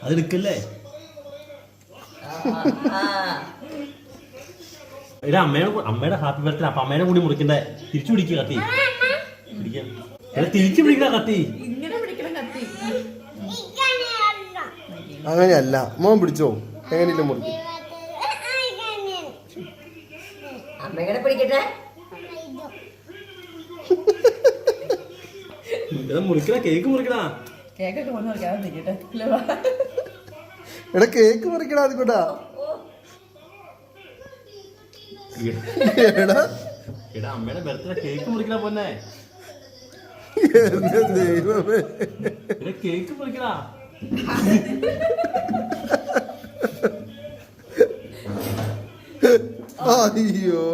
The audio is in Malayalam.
അതെടുക്കല്ലേ? എടാ അമ്മയുടെ ഹാപ്പി ബർത്ത്ഡേ. അപ്പൊ അമ്മേനെ കൂടി മുറിക്കണ്ടേ? തിരിച്ചു പിടിക്കുക കത്തി. തിരിച്ചു പിടിക്കണ കത്തി. അങ്ങനെയല്ല, മോൻ പിടിച്ചോ. എങ്ങനെയില്ല മുറിക്കും. മുറിക്കണ കേക്ക് മുറിക്കണ. എടാ കേക്ക് മുറിക്കണ അതുകൊണ്ടാ. എടാ അമ്മയുടെ ബർത്ത്ഡേ കേക്ക് മുറിക്കണ പൊന്നെ. ദൈവമേ, കേക്ക് മുറിക്കണ. അയ്യോ.